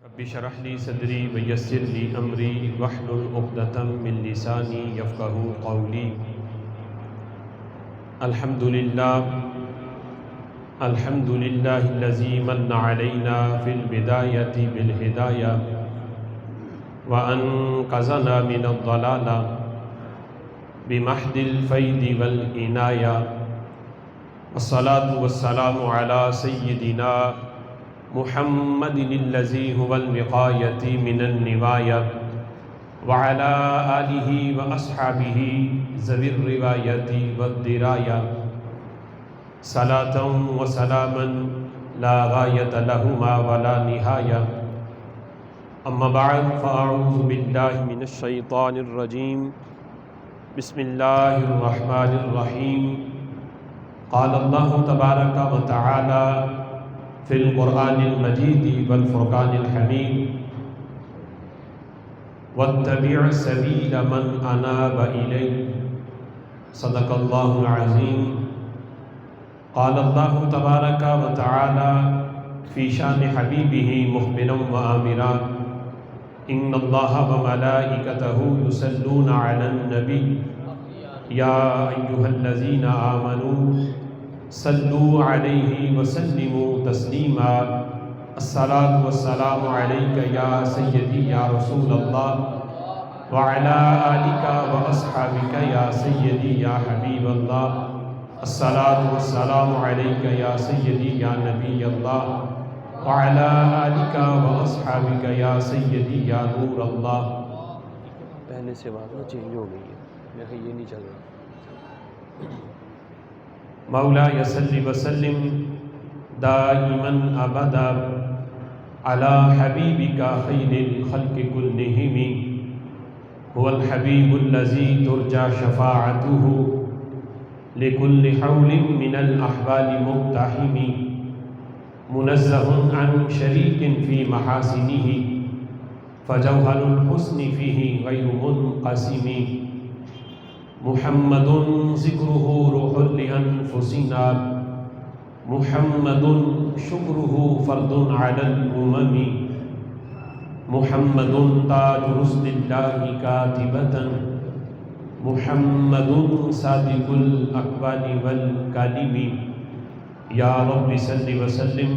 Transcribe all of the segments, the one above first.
رب اشرح لي صدري ويسر لي أمري واحلل عقدة من لساني يفقهوا قولي. الحمد لله الذي من علينا في البداية بالهداية وأنقذنا من الضلالة بمحض الفيض والعناية، والصلاة والسلام على سيدنا محمد الذي هو الوقاية من النوايا وعلى آله وأصحابه ذوي الرواية والدراية، صلاة وسلاما لا غاية لهما ولا نهاية. أما بعد فأعوذ بالله من الشيطان الرجيم. بسم الله الرحمن الرحيم. قال الله تبارك وتعالى في القرآن المجيد والفرقان الحميد: واتبع سبيل من أناب إلي. صدق الله العظيم. قال الله تبارك وتعالى في شان حبيبه مخبرا وآمرا: إن الله وملائكته يصلون على النبي يا أيها الذين آمنوا صلوا عليه وسلموا تسليما. الصلاة والسلام عليك يا سيدي يا رسول الله وعلى آلك وأصحابك يا سيدي يا حبيب الله. الصلاة والسلام عليك يا سيدي يا نبي الله وعلى آلك وأصحابك يا سيدی یا نور اللہ. پہلے سے بات نہ چینج ہو گئی ہے، میرا یہ نہیں چل رہا. مولاي صل وسلم دائما ابدا على حبيبك خير الخلق كلهم، هو الحبيب الذي ترجى شفاعته لكل حول من الأحوال مقتحم، منزه عن شريك في محاسنه فجوهر الحسن فيه غير منقسم. محمد ذكره روح لأنفسنا، محمد شكره فرض على الأمم، محمد تاج رسل الله كاتبة، محمد صادق الأقوال والكلم. یا رب صل وسلم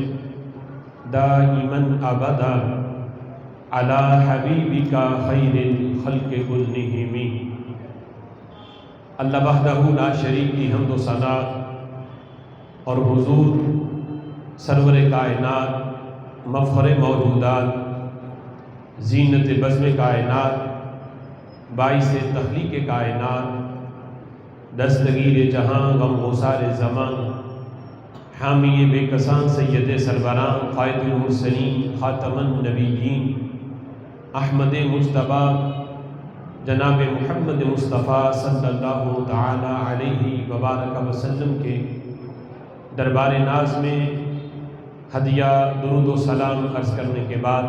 دائما ابدا على حبیبک خیر الخلق كلهم. اللہ وحدہ لا شریک کی حمد و ثنا اور حضور سرور کائنات، مفخر موجودات، زینت بزم کائنات، باعث تخلیق کائنات، دستگیر جہاں غم گسار زمان، حامی بے کسان سید سربراں، قائد المرسلین، خاتم النبیین، احمد مجتبیٰ جناب محمد مصطفیٰ صلی اللہ تعالی علیہ وبارک وسلم کے دربار ناز میں ہدیہ درود و سلام عرض کرنے کے بعد،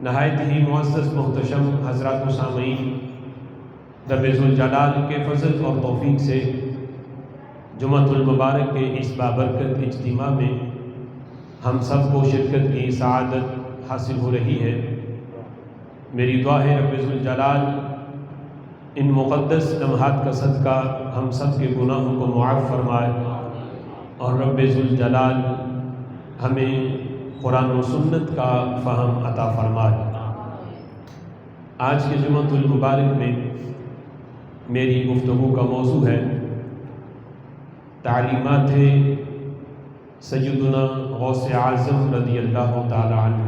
نہایت ہی معزز محتشم حضرات و سامعین، رب ذوالجلال کے فضل اور توفیق سے جمعۃ المبارک کے اس بابرکت اجتماع میں ہم سب کو شرکت کی سعادت حاصل ہو رہی ہے. میری دعا ہے رب ذوالجلال ان مقدس لمحات کا صدقہ ہم سب کے گناہوں کو معاف فرمائے، اور رب ذوالجلال ہمیں قرآن و سنت کا فہم عطا فرمائے. آج کے جمعۃ المبارک میں میری گفتگو کا موضوع ہے تعلیمات سیدنا غوث اعظم رضی اللہ تعالی عنہ.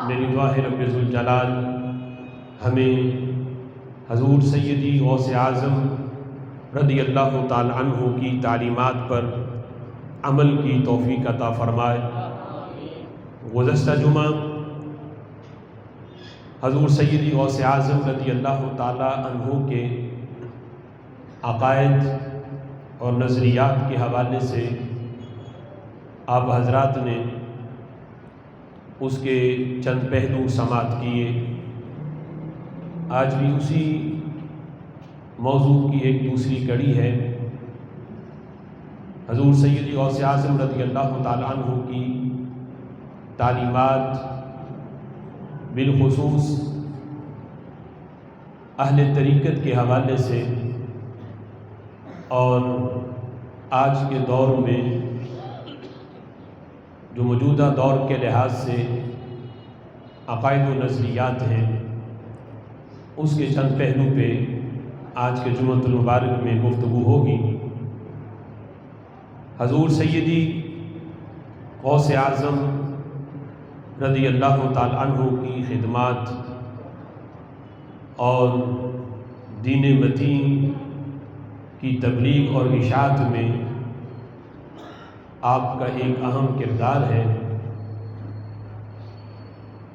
میری دعا ہے رب ذوالجلال ہمیں حضور سیدی غوث اعظم رضی اللہ تعالی عنہ کی تعلیمات پر عمل کی توفیق عطا فرمائے. گزشتہ جمعہ حضور سیدی غوث اعظم رضی اللہ تعالی عنہ کے عقائد اور نظریات کے حوالے سے آپ حضرات نے اس کے چند پہلو سماعت کیے. آج بھی اسی موضوع کی ایک دوسری کڑی ہے. حضور سیدی غوث اعظم رضی اللہ تعالیٰ عنہ کی تعلیمات بالخصوص اہل طریقت کے حوالے سے اور آج کے دور میں جو موجودہ دور کے لحاظ سے عقائد و نظریات ہیں اس کے چند پہلو پہ آج کے جمعۃ المبارک میں گفتگو ہوگی۔ حضور سیدی غوث اعظم رضی اللہ تعالی عنہ کی خدمات اور دین متین کی تبلیغ اور اشاعت میں آپ کا ایک اہم کردار ہے۔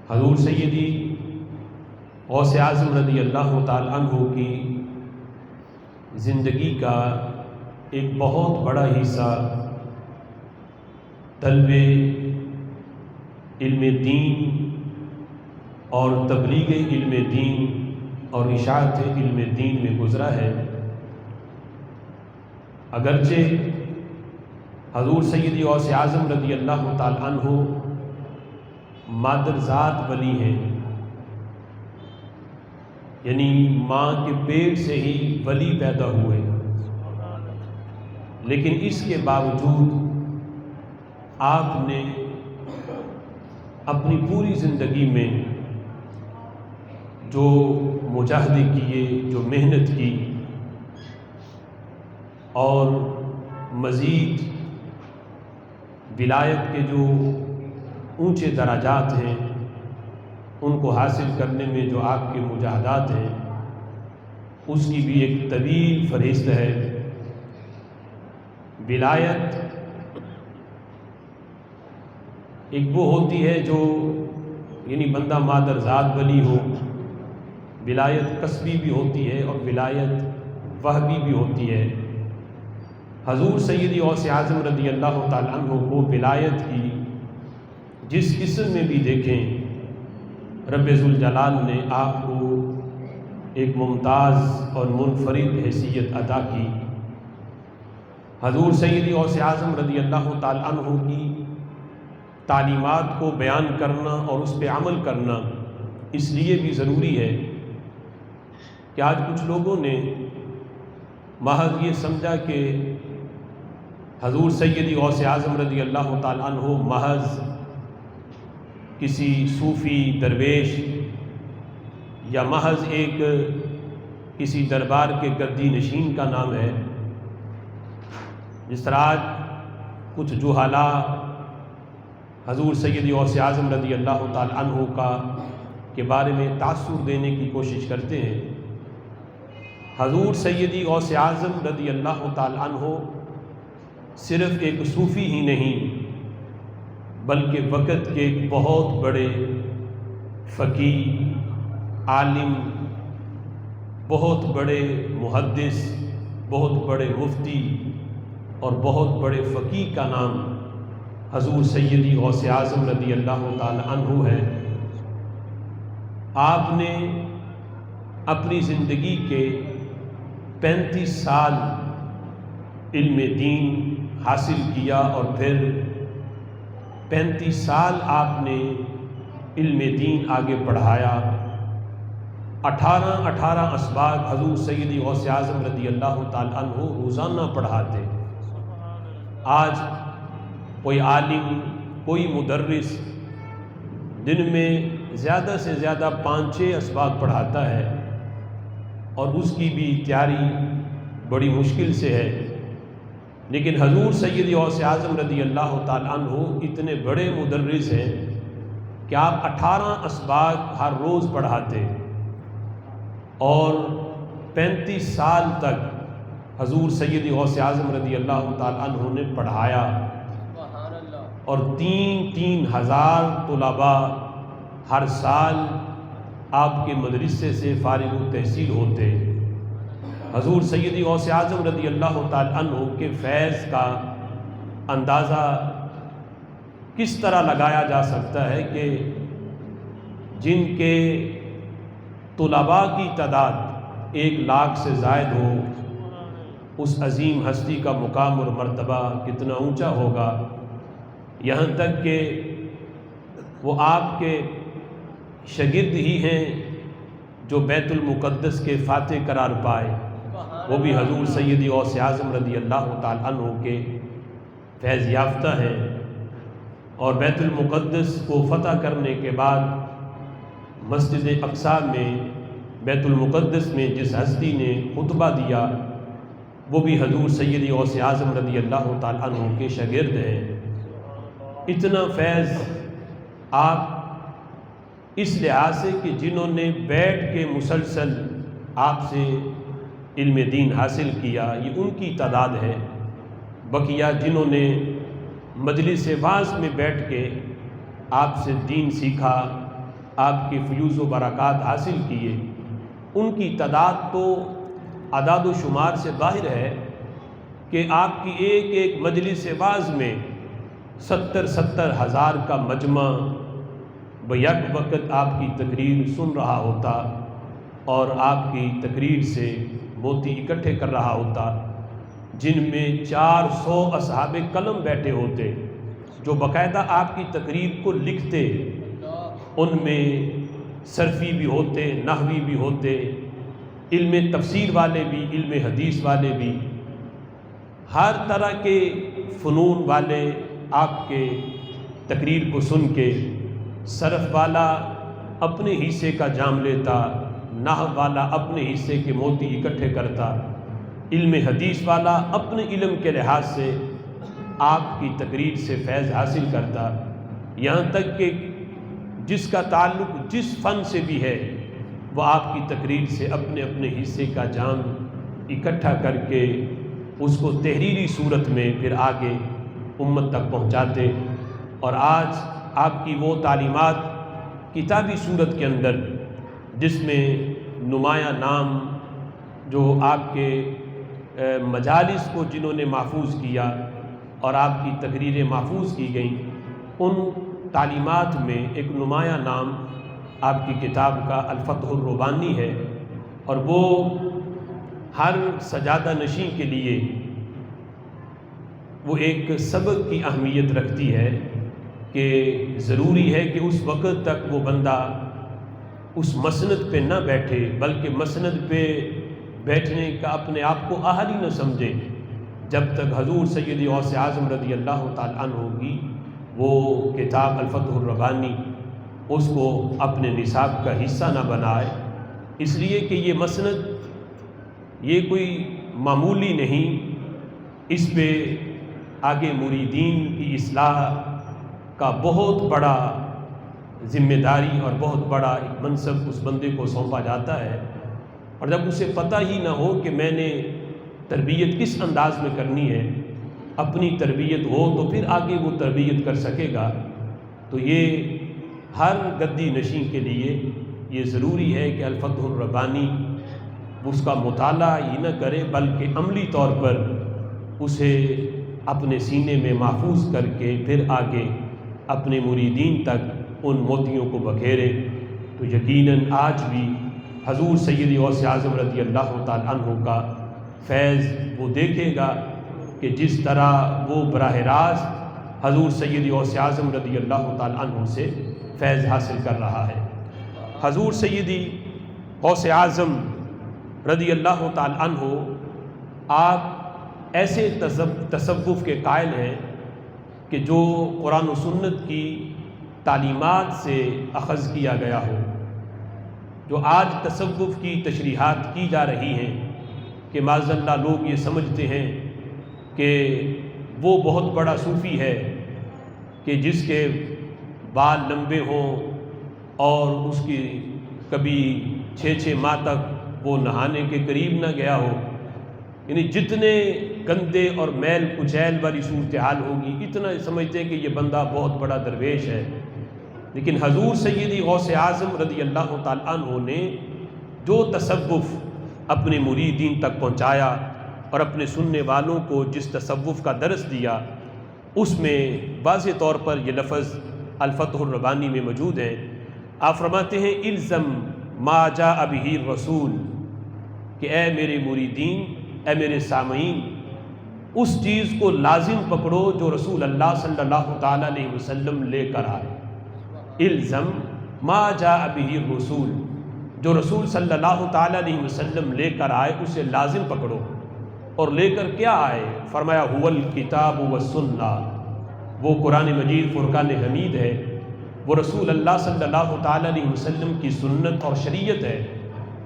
حضور سیدی غوث اعظم رضی اللہ تعالی عنہ کی زندگی کا ایک بہت بڑا حصہ طلب علم دین اور تبلیغ علم دین اور اشاعت علم دین میں گزرا ہے۔ اگرچہ حضور سیدی غوث اعظم رضی اللہ تعالی عنہ مادرزاد ولی ہیں، یعنی ماں کے پیٹ سے ہی ولی پیدا ہوئے، لیکن اس کے باوجود آپ نے اپنی پوری زندگی میں جو مجاہدے کیے، جو محنت کی اور مزید ولایت کے جو اونچے درجات ہیں ان کو حاصل کرنے میں جو آپ کے مجاہدات ہیں اس کی بھی ایک طویل فہرست ہے۔ ولایت ایک وہ ہوتی ہے جو یعنی بندہ مادرزاد ولی ہو، ولایت کسبی بھی ہوتی ہے اور ولایت وہبی بھی ہوتی ہے۔ حضور سیدی غوث اعظم رضی اللہ تعالی عنہ کو ولایت کی جس قسم میں بھی دیکھیں رب ذوالجلال نے آپ کو ایک ممتاز اور منفرد حیثیت عطا کی۔ حضور سیدی غوث اعظم رضی اللہ تعالی عنہ کی تعلیمات کو بیان کرنا اور اس پہ عمل کرنا اس لیے بھی ضروری ہے کہ آج کچھ لوگوں نے محض یہ سمجھا کہ حضور سیدی غوث اعظم رضی اللہ تعالی عنہ محض کسی صوفی درویش یا محض ایک کسی دربار کے گدی نشین کا نام ہے، جس طرح آج کچھ جہالا حضور سیدی غوث اعظم رضی اللہ تعالی عنہ کے بارے میں تاثر دینے کی کوشش کرتے ہیں۔ حضور سیدی غوث اعظم رضی اللہ تعالی عنہ صرف ایک صوفی ہی نہیں بلکہ وقت کے ایک بہت بڑے فقیہ، عالم، بہت بڑے محدث، بہت بڑے مفتی اور بہت بڑے فقیہ کا نام حضور سیدی غوث اعظم رضی اللہ تعالی عنہ ہے۔ آپ نے اپنی زندگی کے 35 سال علم دین حاصل کیا اور پھر 35 سال آپ نے علم دین آگے بڑھایا۔ 18 اسباق حضور سیدی غوث اعظم رضی اللہ تعالی عنہ روزانہ پڑھاتے۔ آج کوئی عالم، کوئی مدرس دن میں زیادہ سے زیادہ 5-6 اسباق پڑھاتا ہے اور اس کی بھی تیاری بڑی مشکل سے ہے، لیکن حضور سیدی غوث اعظم رضی اللہ تعالی عنہ اتنے بڑے مدرس ہیں کہ آپ 18 اسباق ہر روز پڑھاتے اور 35 سال تک حضور سیدی غوث اعظم رضی اللہ تعالی عنہ نے پڑھایا اور 3-3 ہزار طلباء ہر سال آپ کے مدرسے سے فارغ التحصیل ہوتے۔ حضور سیدی غوث اعظم رضی اللہ تعالی عنہ کے فیض کا اندازہ کس طرح لگایا جا سکتا ہے کہ جن کے طلباء کی تعداد 1 لاکھ سے زائد ہو، اس عظیم ہستی کا مقام اور مرتبہ کتنا اونچا ہوگا، یہاں تک کہ وہ آپ کے شاگرد ہی ہیں جو بیت المقدس کے فاتح قرار پائے، وہ بھی حضور سیدی غوث اعظم رضی اللہ تعالیٰ عنہ کے فیض یافتہ ہیں۔ اور بیت المقدس کو فتح کرنے کے بعد مسجد اقصیٰ میں، بیت المقدس میں جس ہستی نے خطبہ دیا وہ بھی حضور سیدی غوث اعظم رضی اللہ تعالیٰ عنہ کے شاگرد ہیں۔ اتنا فیض آپ اس لحاظ سے کہ جنہوں نے بیٹھ کے مسلسل آپ سے علم دین حاصل کیا یہ ان کی تعداد ہے، بقیہ جنہوں نے مجلس واعظ میں بیٹھ کے آپ سے دین سیکھا، آپ کے فیوز و برکات حاصل کیے، ان کی تعداد تو اعداد و شمار سے ظاہر ہے کہ آپ کی ایک ایک مجلس واعظ میں 70 ہزار کا مجمع بیک وقت آپ کی تقریر سن رہا ہوتا اور آپ کی تقریر سے موتی اکٹھے کر رہا ہوتا، جن میں 400 اصحاب قلم بیٹھے ہوتے جو باقاعدہ آپ کی تقریر کو لکھتے، ان میں صرفی بھی ہوتے، نحوی بھی ہوتے، علم تفسیر والے بھی، علم حدیث والے بھی، ہر طرح کے فنون والے آپ کے تقریر کو سن کے، صرف والا اپنے حصے کا جام لیتا، نحو والا اپنے حصے کے موتی اکٹھے کرتا، علم حدیث والا اپنے علم کے لحاظ سے آپ کی تقریر سے فیض حاصل کرتا، یہاں تک کہ جس کا تعلق جس فن سے بھی ہے وہ آپ کی تقریر سے اپنے اپنے حصے کا جام اکٹھا کر کے اس کو تحریری صورت میں پھر آگے امت تک پہنچاتے۔ اور آج آپ کی وہ تعلیمات کتابی صورت کے اندر، جس میں نمایاں نام جو آپ کے مجالس کو جنہوں نے محفوظ کیا اور آپ کی تقریریں محفوظ کی گئیں، ان تعلیمات میں ایک نمایاں نام آپ کی کتاب کا الفتح الربانی ہے، اور وہ ہر سجادہ نشین کے لیے وہ ایک سبق کی اہمیت رکھتی ہے کہ ضروری ہے کہ اس وقت تک وہ بندہ اس مسند پہ نہ بیٹھے بلکہ مسند پہ بیٹھنے کا اپنے آپ کو اہل ہی نہ سمجھے جب تک حضور سیدی غوث اعظم رضی اللہ تعالیٰ عنہ کی وہ کتاب الفتح الربانی اس کو اپنے نصاب کا حصہ نہ بنائے، اس لیے کہ یہ مسند یہ کوئی معمولی نہیں، اس پہ آگے مریدین کی اصلاح کا بہت بڑا ذمہ داری اور بہت بڑا ایک منصب اس بندے کو سونپا جاتا ہے، اور جب اسے پتہ ہی نہ ہو کہ میں نے تربیت کس انداز میں کرنی ہے، اپنی تربیت ہو تو پھر آگے وہ تربیت کر سکے گا، تو یہ ہر گدی نشین کے لیے یہ ضروری ہے کہ الفتح الربانی اس کا مطالعہ ہی نہ کرے بلکہ عملی طور پر اسے اپنے سینے میں محفوظ کر کے پھر آگے اپنے مریدین تک ان موتیوں کو بکھیرے۔ تو یقیناً آج بھی حضور سیدی غوث اعظم رضی اللہ تعالیٰ عنہ کا فیض وہ دیکھے گا کہ جس طرح وہ براہ راست حضور سیدی غوث اعظم رضی اللہ تعالیٰ عنہ سے فیض حاصل کر رہا ہے۔ حضور سیدی غوث اعظم رضی اللہ تعالیٰ عنہ آپ ایسے تصوف کے قائل ہیں کہ جو قرآن و سنت کی تعلیمات سے اخذ کیا گیا ہو، جو آج تصوف کی تشریحات کی جا رہی ہیں کہ معاذ اللہ لوگ یہ سمجھتے ہیں کہ وہ بہت بڑا صوفی ہے کہ جس کے بال لمبے ہوں اور اس کی کبھی 6 ماہ تک وہ نہانے کے قریب نہ گیا ہو، یعنی جتنے گندے اور میل کچیل والی صورتحال ہوگی اتنا سمجھتے ہیں کہ یہ بندہ بہت بڑا درویش ہے۔ لیکن حضور سیدی غوث اعظم رضی اللہ تعالیٰ عنہ نے جو تصوف اپنے مریدین تک پہنچایا اور اپنے سننے والوں کو جس تصوف کا درس دیا، اس میں واضح طور پر یہ لفظ الفتح الربانی میں موجود ہیں۔ آپ فرماتے ہیں الزم ما جاء بہ الرسول، کہ اے میرے مریدین، اے میرے سامعین، اس چیز کو لازم پکڑو جو رسول اللہ صلی اللہ تعالیٰ علیہ وسلم لے کر آئے۔ الزم ما جاء به الرسول، جو رسول صلی اللہ تعالیٰ علیہ وسلم لے کر آئے اسے لازم پکڑو۔ اور لے کر کیا آئے؟ فرمایا هو الکتاب والسنہ، وہ قرآن مجید فرقان حمید ہے، وہ رسول اللہ صلی اللہ تعالیٰ علیہ وسلم کی سنت اور شریعت ہے،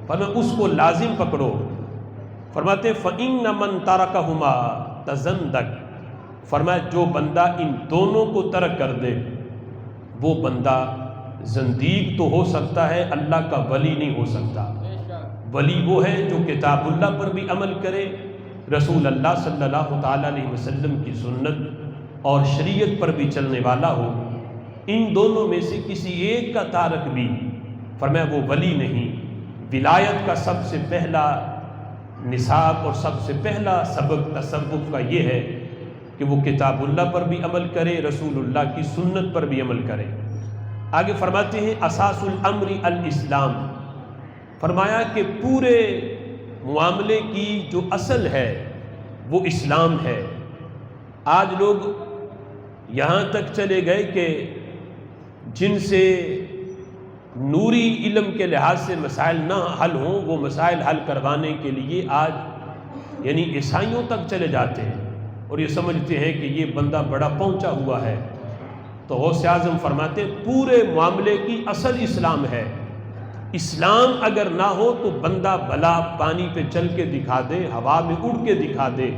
فرمایا اس کو لازم پکڑو۔ فرماتے فَإِنَّ مَن تَرَكَهُمَا تَزَنْدَقَ، فرمایا جو بندہ ان دونوں کو ترک کر دے وہ بندہ زندیق تو ہو سکتا ہے، اللہ کا ولی نہیں ہو سکتا۔ ولی وہ ہے جو کتاب اللہ پر بھی عمل کرے، رسول اللہ صلی اللہ تعالیٰ علیہ وسلم کی سنت اور شریعت پر بھی چلنے والا ہو۔ ان دونوں میں سے کسی ایک کا تارک بھی، فرمایا وہ ولی نہیں۔ ولایت کا سب سے پہلا نصاب اور سب سے پہلا سبق تصوف کا یہ ہے کہ وہ کتاب اللہ پر بھی عمل کرے، رسول اللہ کی سنت پر بھی عمل کرے۔ آگے فرماتے ہیں اساس الامر الاسلام، فرمایا کہ پورے معاملے کی جو اصل ہے وہ اسلام ہے۔ آج لوگ یہاں تک چلے گئے کہ جن سے نوری علم کے لحاظ سے مسائل نہ حل ہوں وہ مسائل حل کروانے کے لیے آج یعنی عیسائیوں تک چلے جاتے ہیں اور یہ سمجھتے ہیں کہ یہ بندہ بڑا پہنچا ہوا ہے۔ تو غوث اعظم فرماتے ہیں پورے معاملے کی اصل اسلام ہے۔ اسلام اگر نہ ہو تو بندہ بھلا پانی پہ چل کے دکھا دے، ہوا میں اڑ کے دکھا دے،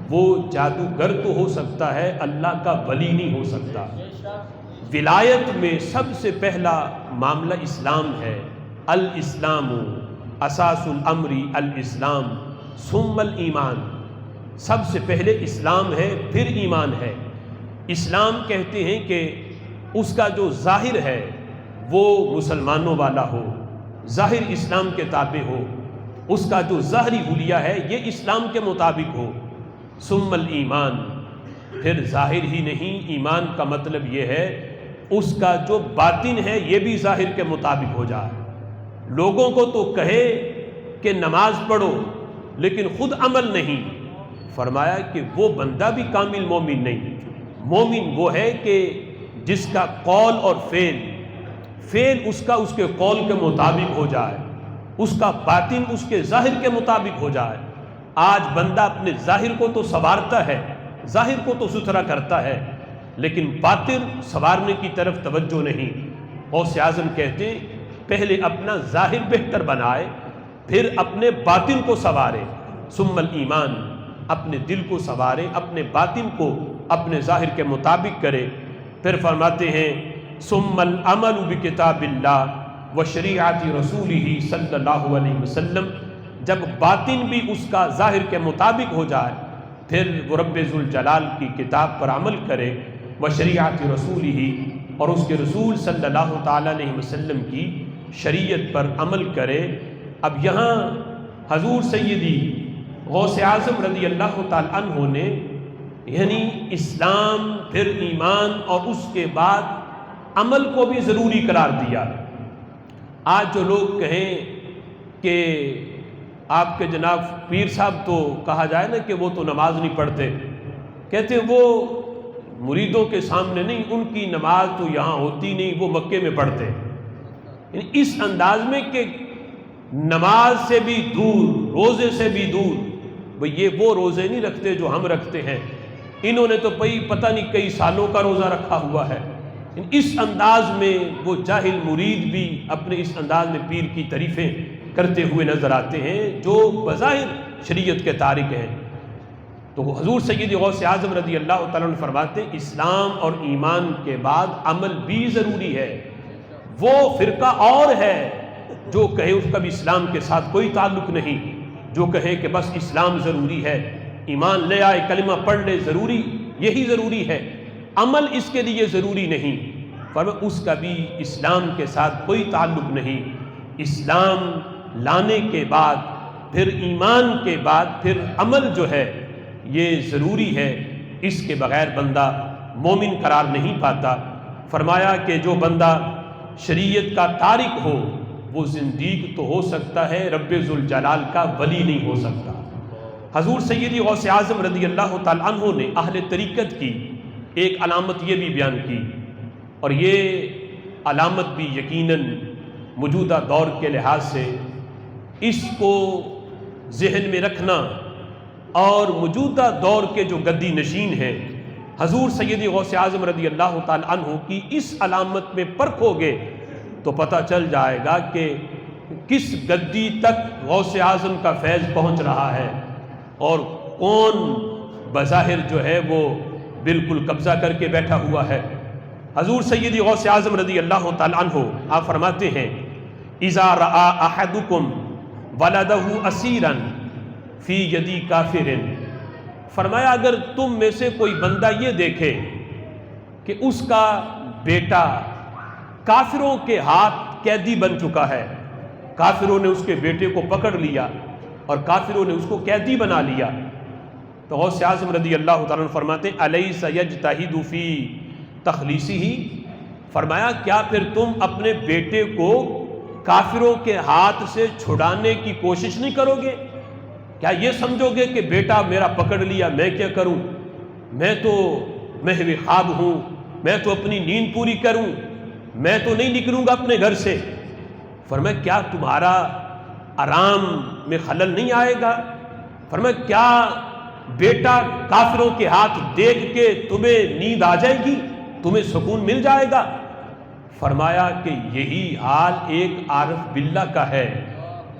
وہ جادوگر تو ہو سکتا ہے، اللہ کا ولی نہیں ہو سکتا۔ ولایت میں سب سے پہلا معاملہ اسلام ہے۔ الاسلام اساس الامر الاسلام ثم الایمان، سب سے پہلے اسلام ہے پھر ایمان ہے۔ اسلام کہتے ہیں کہ اس کا جو ظاہر ہے وہ مسلمانوں والا ہو، ظاہر اسلام کے تابع ہو، اس کا جو ظاہری حلیہ ہے یہ اسلام کے مطابق ہو۔ ثم الایمان، پھر ظاہر ہی نہیں، ایمان کا مطلب یہ ہے اس کا جو باطن ہے یہ بھی ظاہر کے مطابق ہو جائے۔ لوگوں کو تو کہے کہ نماز پڑھو لیکن خود عمل نہیں، فرمایا کہ وہ بندہ بھی کامل مومن نہیں۔ مومن وہ ہے کہ جس کا قول اور فعل اس کا اس کے قول کے مطابق ہو جائے، اس کا باطن اس کے ظاہر کے مطابق ہو جائے۔ آج بندہ اپنے ظاہر کو تو سنوارتا ہے، ظاہر کو تو ستھرا کرتا ہے، لیکن باطن سنوارنے کی طرف توجہ نہیں۔ غوث اعظم کہتے ہیں پہلے اپنا ظاہر بہتر بنائے پھر اپنے باطن کو سنوارے۔ ثم الایمان، اپنے دل کو سنوارے، اپنے باطن کو اپنے ظاہر کے مطابق کرے۔ پھر فرماتے ہیں ثم العمل بکتاب اللہ وشریعت رسولہ صلی اللہ علیہ وسلم، جب باطن بھی اس کا ظاہر کے مطابق ہو جائے پھر وہ رب ذوالجلال کی کتاب پر عمل کرے، وشریعت رسولہ، اور اس کے رسول صلی اللہ تعالیٰ علیہ وسلم کی شریعت پر عمل کرے۔ اب یہاں حضور سیدی غوث اعظم رضی اللہ تعالیٰ عنہ نے یعنی اسلام پھر ایمان اور اس کے بعد عمل کو بھی ضروری قرار دیا۔ آج جو لوگ کہیں کہ آپ کے جناب پیر صاحب تو کہا جائے نا کہ وہ تو نماز نہیں پڑھتے، کہتے وہ مریدوں کے سامنے نہیں، ان کی نماز تو یہاں ہوتی نہیں، وہ مکے میں پڑھتے، یعنی اس انداز میں کہ نماز سے بھی دور، روزے سے بھی دور۔ بھئی یہ وہ روزے نہیں رکھتے جو ہم رکھتے ہیں، انہوں نے تو پتہ نہیں کئی سالوں کا روزہ رکھا ہوا ہے۔ اس انداز میں وہ جاہل مرید بھی اپنے اس انداز میں پیر کی تعریفیں کرتے ہوئے نظر آتے ہیں جو بظاہر شریعت کے تارک ہیں۔ تو حضور سید غوث اعظم رضی اللہ تعالیٰ عنہ فرماتے ہیں اسلام اور ایمان کے بعد عمل بھی ضروری ہے۔ وہ فرقہ اور ہے جو کہے اس کا بھی اسلام کے ساتھ کوئی تعلق نہیں، جو کہے کہ بس اسلام ضروری ہے، ایمان لے آئے، کلمہ پڑھ لے، ضروری یہی ضروری ہے، عمل اس کے لیے ضروری نہیں، فرمایا اس کا بھی اسلام کے ساتھ کوئی تعلق نہیں۔ اسلام لانے کے بعد پھر ایمان کے بعد پھر عمل جو ہے یہ ضروری ہے، اس کے بغیر بندہ مومن قرار نہیں پاتا۔ فرمایا کہ جو بندہ شریعت کا تارک ہو وہ زندیق تو ہو سکتا ہے، رب ذوالجلال کا ولی نہیں ہو سکتا۔ حضور سیدی غوث اعظم رضی اللہ تعالیٰ عنہ نے اہل طریقت کی ایک علامت یہ بھی بیان کی، اور یہ علامت بھی یقیناً موجودہ دور کے لحاظ سے اس کو ذہن میں رکھنا اور موجودہ دور کے جو گدی نشین ہیں حضور سیدی غوث اعظم رضی اللہ تعالی عنہ کی اس علامت میں پرکھو گے تو پتہ چل جائے گا کہ کس گدی تک غوث اعظم کا فیض پہنچ رہا ہے اور کون بظاہر جو ہے وہ بالکل قبضہ کر کے بیٹھا ہوا ہے۔ حضور سیدی غوث اعظم رضی اللہ تعالی عنہ آپ فرماتے ہیں اذا رأى احدکم ولدہ اسیرا فی یدی کافر، فرمایا اگر تم میں سے کوئی بندہ یہ دیکھے کہ اس کا بیٹا کافروں کے ہاتھ قیدی بن چکا ہے، کافروں نے اس کے بیٹے کو پکڑ لیا اور کافروں نے اس کو قیدی بنا لیا، تو غوث اعظم رضی اللہ تعالیٰ عنہ فرماتے ہیں الیس یجتہد فی تخلیصہ، فرمایا کیا پھر تم اپنے بیٹے کو کافروں کے ہاتھ سے چھڑانے کی کوشش نہیں کرو گے؟ کیا یہ سمجھو گے کہ بیٹا میرا پکڑ لیا میں کیا کروں، میں تو محو خواب ہوں، میں تو اپنی نیند پوری کروں، میں تو نہیں نکلوں گا اپنے گھر سے؟ فرمایا کیا تمہارا آرام میں خلل نہیں آئے گا؟ فرمایا کیا بیٹا کافروں کے ہاتھ دیکھ کے تمہیں نیند آ جائے گی، تمہیں سکون مل جائے گا؟ فرمایا کہ یہی حال ایک عارف باللہ کا ہے،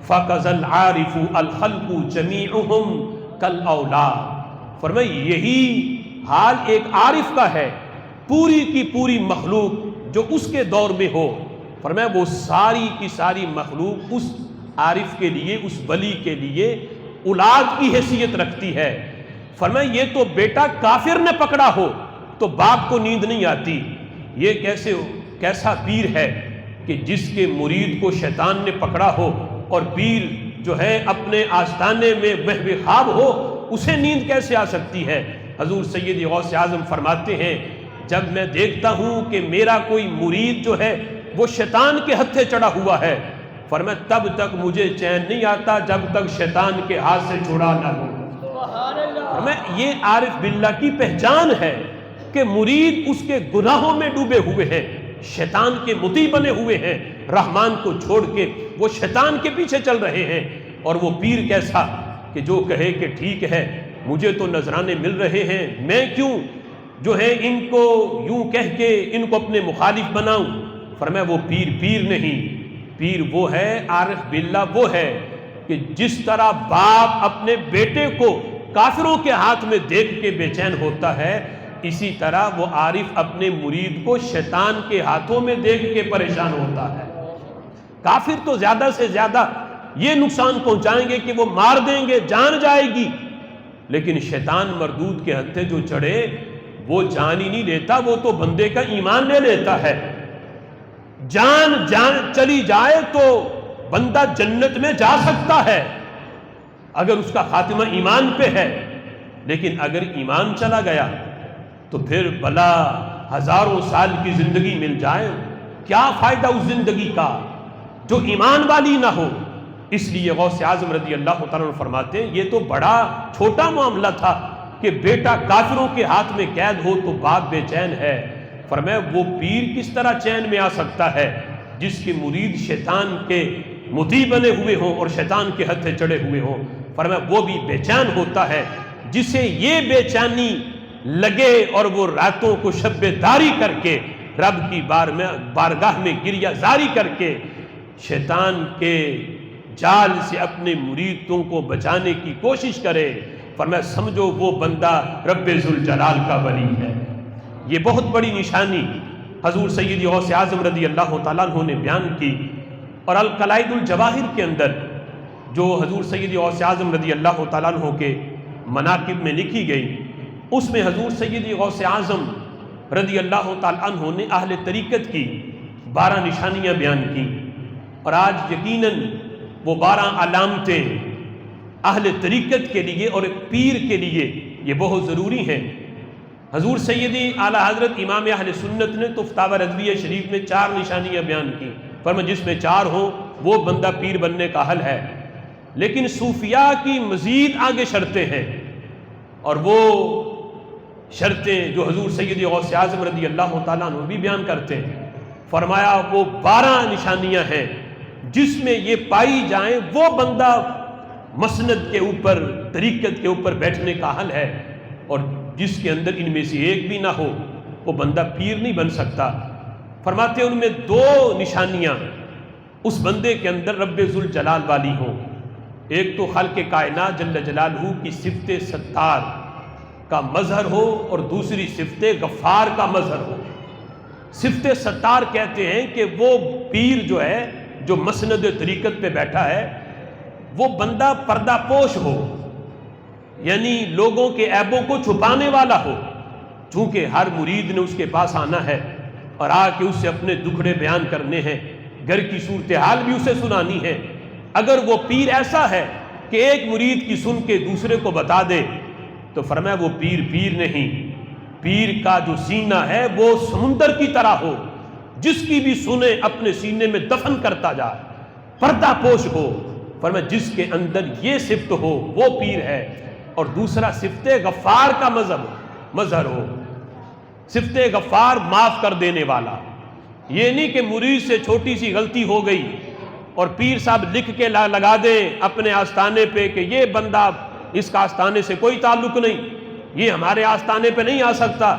فَقَذَ الْعَارِفُ الْخَلْقُ جَمِيعُهُمْ كَالْأَوْلَادِ، فرمایا یہی حال ایک عارف کا ہے، پوری کی پوری مخلوق جو اس کے دور میں ہو، فرمایا وہ ساری کی ساری مخلوق اس عارف کے لیے، اس ولی کے لیے اولاد کی حیثیت رکھتی ہے۔ فرمایا یہ تو بیٹا کافر نے پکڑا ہو تو باپ کو نیند نہیں آتی، یہ کیسا پیر ہے کہ جس کے مرید کو شیطان نے پکڑا ہو اور پیر جو ہے اپنے آستانے میں محو خواب ہو، اسے نیند کیسے آ سکتی ہے؟ حضور سیدی غوث اعظم فرماتے ہیں جب میں دیکھتا ہوں کہ میرا کوئی مرید جو ہے وہ شیطان کے ہتھے چڑھا ہوا ہے، فرمایا تب تک مجھے چین نہیں آتا جب تک شیطان کے ہاتھ سے چھڑا نہ لوں۔ فرمایا یہ عارف باللہ کی پہچان ہے کہ مرید اس کے گناہوں میں ڈوبے ہوئے ہیں، شیطان کے مطیع بنے ہوئے ہیں، رحمان کو چھوڑ کے وہ شیطان کے پیچھے چل رہے ہیں، اور وہ پیر کیسا کہ جو کہے کہ ٹھیک ہے مجھے تو نذرانے مل رہے ہیں، میں کیوں جو ہے ان کو یوں کہہ کے ان کو اپنے مخالف بناؤں؟ فرمایا وہ پیر نہیں، پیر وہ ہے، عارف باللہ وہ ہے کہ جس طرح باپ اپنے بیٹے کو کافروں کے ہاتھ میں دیکھ کے بے چین ہوتا ہے، اسی طرح وہ عارف اپنے مرید کو شیطان کے ہاتھوں میں دیکھ کے پریشان ہوتا ہے۔ کافر تو زیادہ سے زیادہ یہ نقصان پہنچائیں گے کہ وہ مار دیں گے، جان جائے گی، لیکن شیطان مردود کے ہتھے جو چڑھے وہ جان ہی نہیں لیتا، وہ تو بندے کا ایمان لے لیتا ہے۔ جان چلی جائے تو بندہ جنت میں جا سکتا ہے اگر اس کا خاتمہ ایمان پہ ہے، لیکن اگر ایمان چلا گیا تو پھر بلا ہزاروں سال کی زندگی مل جائے، کیا فائدہ اس زندگی کا جو ایمان والی نہ ہو؟ اس لیے غوث اعظم رضی اللہ تعالیٰ عنہ فرماتے ہیں یہ تو بڑا چھوٹا معاملہ تھا کہ بیٹا کافروں کے ہاتھ میں قید ہو تو باپ بے چین ہے، فرمایا وہ پیر کس طرح چین میں آ سکتا ہے جس کے مرید شیطان کے مطیع بنے ہوئے ہوں اور شیطان کے ہتھے چڑھے ہوئے ہوں؟ فرمایا وہ بھی بے چین ہوتا ہے جسے یہ بے چینی لگے اور وہ راتوں کو شب داری کر کے رب کی بارگاہ میں گریہ زاری کر کے شیطان کے جال سے اپنے مریدوں کو بچانے کی کوشش کرے، فرمایا سمجھو وہ بندہ رب ذوالجلال کا ولی ہے۔ یہ بہت بڑی نشانی حضور سیدی غوث اعظم رضی اللہ تعالیٰ عنہ نے بیان کی، اور القلائد الجواہر کے اندر جو حضور سیدی غوث اعظم رضی اللہ تعالیٰ عنہ کے مناقب میں لکھی گئی، اس میں حضور سیدی غوث اعظم رضی اللہ تعالیٰ عنہ نے اہل طریقت کی 12 نشانیاں بیان کی، اور آج یقیناً وہ 12 علامتیں اہل طریقت کے لیے اور ایک پیر کے لیے یہ بہت ضروری ہیں۔ حضور سیدی اعلیٰ حضرت امام اہل سنت نے تو فتاوی رضویہ شریف میں 4 نشانیاں بیان کی، فرمایا جس میں 4 ہوں وہ بندہ پیر بننے کا حل ہے، لیکن صوفیاء کی مزید آگے شرطیں ہیں، اور وہ شرطیں جو حضور سیدی غوث اعظم رضی اللہ تعالیٰ عنہ بھی بیان کرتے ہیں۔ فرمایا وہ 12 نشانیاں ہیں جس میں یہ پائی جائیں وہ بندہ مسند کے اوپر، طریقت کے اوپر بیٹھنے کا حل ہے، اور جس کے اندر ان میں سے ایک بھی نہ ہو وہ بندہ پیر نہیں بن سکتا۔ فرماتے ہیں ان میں 2 نشانیاں اس بندے کے اندر رب ذوالجلال والی ہوں، ایک تو خلق کائنات جل جلالہ کی صفت ستار کا مظہر ہو، اور دوسری صفت غفار کا مظہر ہو۔ صفت ستار کہتے ہیں کہ وہ پیر جو ہے، جو مسند طریقت پہ بیٹھا ہے، وہ بندہ پردہ پوش ہو، یعنی لوگوں کے عیبوں کو چھپانے والا ہو۔ چونکہ ہر مرید نے اس کے پاس آنا ہے اور آ کے اس سے اپنے دکھڑے بیان کرنے ہیں، گھر کی صورتحال بھی اسے سنانی ہے۔ اگر وہ پیر ایسا ہے کہ ایک مرید کی سن کے دوسرے کو بتا دے تو فرمایا وہ پیر نہیں۔ پیر کا جو سینہ ہے وہ سمندر کی طرح ہو، جس کی بھی سنے اپنے سینے میں دفن کرتا جائے، پردہ پوش ہو۔ فرمایا جس کے اندر یہ صفت ہو وہ پیر ہے۔ اور دوسرا صفت غفار کا مظہر ہو۔ صفت غفار معاف کر دینے والا، یہ نہیں کہ مرید سے چھوٹی سی غلطی ہو گئی اور پیر صاحب لکھ کے لگا دیں اپنے آستانے پہ کہ یہ بندہ، اس کا آستانے سے کوئی تعلق نہیں، یہ ہمارے آستانے پہ نہیں آ سکتا۔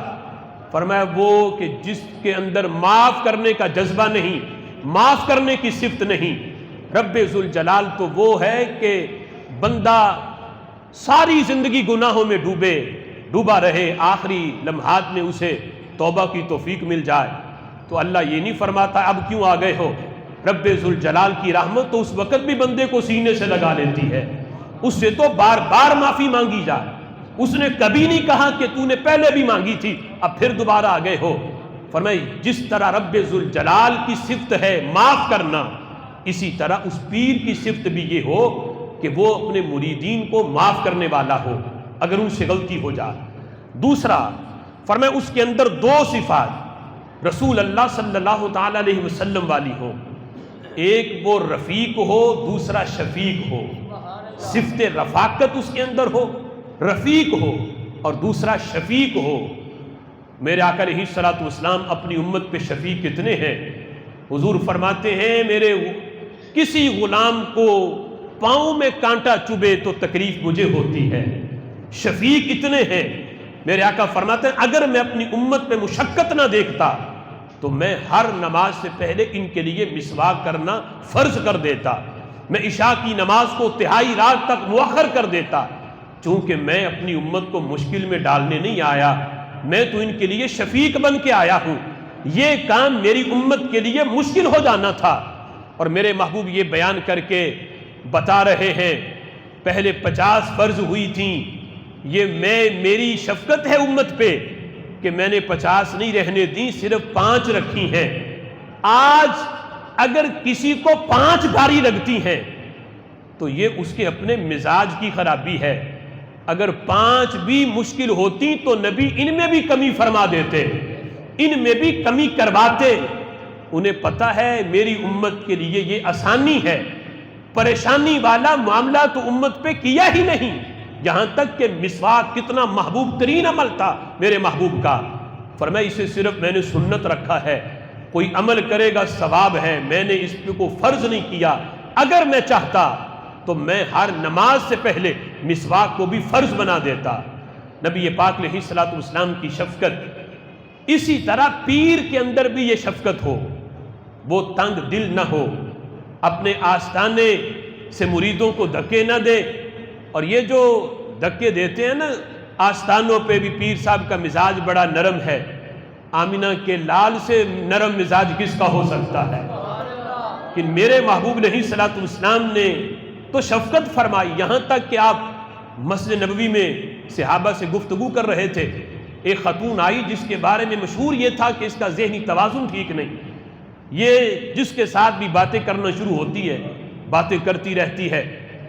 فرمایا وہ کہ جس کے اندر معاف کرنے کا جذبہ نہیں، معاف کرنے کی صفت نہیں۔ رب ذوالجلال تو وہ ہے کہ بندہ ساری زندگی گناہوں میں ڈوبا رہے، آخری لمحات میں اسے توبہ کی توفیق مل جائے تو اللہ یہ نہیں فرماتا اب کیوں آ گئے ہو۔ رب ذوالجلال کی رحمت تو اس وقت بھی بندے کو سینے سے لگا لیتی ہے، اس سے تو بار بار معافی مانگی جائے۔ اس نے کبھی نہیں کہا کہ تو نے پہلے بھی مانگی تھی اب پھر دوبارہ آ گئے ہو۔ فرمایا جس طرح رب ذوالجلال کی صفت ہے معاف کرنا، اسی طرح اس پیر کی صفت بھی یہ ہو کہ وہ اپنے مریدین کو معاف کرنے والا ہو اگر ان سے غلطی ہو جائے۔ دوسرا فرمایا اس کے اندر 2 صفات رسول اللہ صلی اللہ تعالی علیہ وسلم والی ہو، ایک وہ رفیق ہو، دوسرا شفیق ہو۔ صفت رفاقت اس کے اندر ہو، رفیق ہو، اور دوسرا شفیق ہو۔ میرے آقا علیہ الصلوۃ والسلام اپنی امت پہ شفیق کتنے ہیں؟ حضور فرماتے ہیں میرے کسی غلام کو پاؤں میں کانٹا چبھے تو تکلیف مجھے ہوتی ہے۔ شفیق اتنے ہیں۔ میرے آقا فرماتے ہیں اگر میں اپنی امت پہ مشقت نہ دیکھتا تو میں ہر نماز سے پہلے ان کے لیے مسواک کرنا فرض کر دیتا، میں عشاء کی نماز کو تہائی رات تک مؤخر کر دیتا، چونکہ میں اپنی امت کو مشکل میں ڈالنے نہیں آیا، میں تو ان کے لیے شفیق بن کے آیا ہوں۔ یہ کام میری امت کے لیے مشکل ہو جانا تھا، اور میرے محبوب یہ بیان کر کے بتا رہے ہیں پہلے 50 فرض ہوئی تھیں، یہ میری شفقت ہے امت پہ کہ میں نے 50 نہیں رہنے دی، صرف 5 رکھی ہیں۔ آج اگر کسی کو 5 بھاری لگتی ہیں تو یہ اس کے اپنے مزاج کی خرابی ہے۔ اگر 5 بھی مشکل ہوتی تو نبی ان میں بھی کمی فرما دیتے، ان میں بھی کمی کرواتے۔ انہیں پتہ ہے میری امت کے لیے یہ آسانی ہے، پریشانی والا معاملہ تو امت پہ کیا ہی نہیں۔ یہاں تک کہ مسواک کتنا محبوب ترین عمل تھا میرے محبوب کا، فرمایا اسے صرف میں نے سنت رکھا ہے، کوئی عمل کرے گا ثواب ہے، میں نے اس پہ کو فرض نہیں کیا۔ اگر میں چاہتا تو میں ہر نماز سے پہلے مسواک کو بھی فرض بنا دیتا۔ نبی پاک علیہ الصلوۃ والسلام کی شفقت، اسی طرح پیر کے اندر بھی یہ شفقت ہو، وہ تنگ دل نہ ہو، اپنے آستانے سے مریدوں کو دھکے نہ دے۔ اور یہ جو دھکے دیتے ہیں نا آستانوں پہ بھی، پیر صاحب کا مزاج بڑا نرم ہے، آمینہ کے لال سے نرم مزاج کس کا ہو سکتا ہے؟ کہ میرے محبوب علیہ الصلوۃ والسلام نے تو شفقت فرمائی، یہاں تک کہ آپ مسجد نبوی میں صحابہ سے گفتگو کر رہے تھے، ایک خاتون آئی جس کے بارے میں مشہور یہ تھا کہ اس کا ذہنی توازن ٹھیک نہیں، یہ جس کے ساتھ بھی باتیں کرنا شروع ہوتی ہے باتیں کرتی رہتی ہے،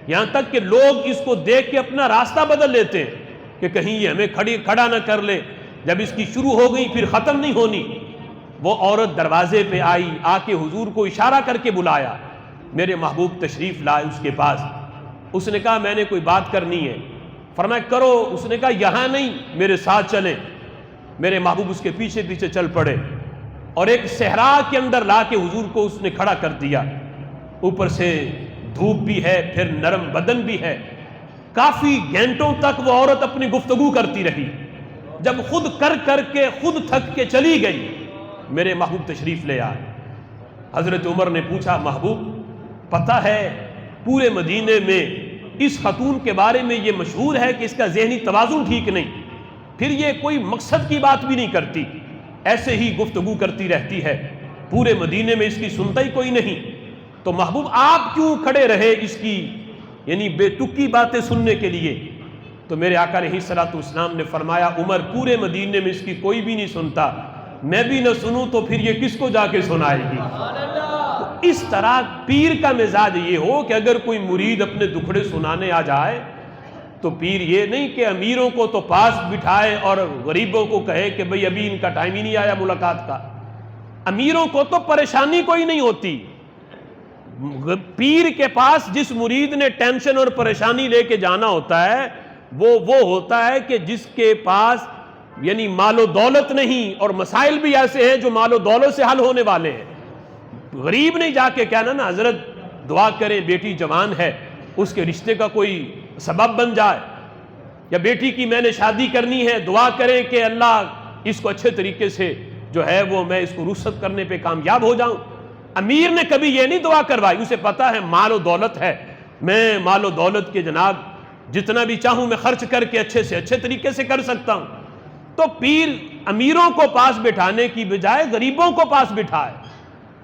یہاں تک کہ لوگ اس کو دیکھ کے اپنا راستہ بدل لیتے ہیں کہ کہیں یہ ہمیں کھڑا نہ کر لے۔ جب اس کی شروع ہو گئی پھر ختم نہیں ہونی۔ وہ عورت دروازے پہ آئی، آ کے حضور کو اشارہ کر کے بلایا، میرے محبوب تشریف لائے اس کے پاس۔ اس نے کہا میں نے کوئی بات کرنی ہے، فرمایا کرو۔ اس نے کہا یہاں نہیں، میرے ساتھ چلیں۔ میرے محبوب اس کے پیچھے پیچھے چل پڑے اور ایک صحرا کے اندر لا کے حضور کو اس نے کھڑا کر دیا. اوپر سے دھوپ بھی ہے، پھر نرم بدن بھی ہے. کافی گھنٹوں تک وہ عورت اپنی گفتگو کرتی رہی. جب خود کر کے خود تھک کے چلی گئی، میرے محبوب تشریف لے آئے. حضرت عمر نے پوچھا، محبوب پتہ ہے پورے مدینے میں اس خاتون کے بارے میں یہ مشہور ہے کہ اس کا ذہنی توازن ٹھیک نہیں، پھر یہ کوئی مقصد کی بات بھی نہیں کرتی، ایسے ہی گفتگو کرتی رہتی ہے، پورے مدینے میں اس کی سنتا ہی کوئی نہیں. تو محبوب آپ کیوں کھڑے رہے اس کی یعنی بے تکی باتیں سننے کے لیے؟ تو میرے آقا علیہ الصلوۃ والسلام نے فرمایا، عمر پورے مدینے میں اس کی کوئی بھی نہیں سنتا، میں بھی نہ سنوں تو پھر یہ کس کو جا کے سنائے گی؟ تو اس طرح پیر کا مزاج یہ ہو کہ اگر کوئی مرید اپنے دکھڑے سنانے آ جائے تو پیر یہ نہیں کہ امیروں کو تو پاس بٹھائے اور غریبوں کو کہے کہ بھئی ابھی ان کا ٹائم ہی نہیں آیا ملاقات کا. امیروں کو تو پریشانی کوئی نہیں ہوتی. پیر کے پاس جس مرید نے ٹینشن اور پریشانی لے کے جانا ہوتا ہے وہ ہوتا ہے کہ جس کے پاس یعنی مال و دولت نہیں، اور مسائل بھی ایسے ہیں جو مال و دولت سے حل ہونے والے ہیں. غریب نہیں جا کے کہنا نا حضرت دعا کریں بیٹی جوان ہے اس کے رشتے کا کوئی سبب بن جائے، یا بیٹی کی میں نے شادی کرنی ہے دعا کریں کہ اللہ اس کو اچھے طریقے سے جو ہے وہ میں اس کو رخصت کرنے پہ کامیاب ہو جاؤں. امیر نے کبھی یہ نہیں دعا کروائی، اسے پتا ہے مال و دولت ہے، میں مال و دولت کے جناب جتنا بھی چاہوں میں خرچ کر کے اچھے سے اچھے طریقے سے کر سکتا ہوں. تو پیر امیروں کو پاس بٹھانے کی بجائے غریبوں کو پاس بٹھائے.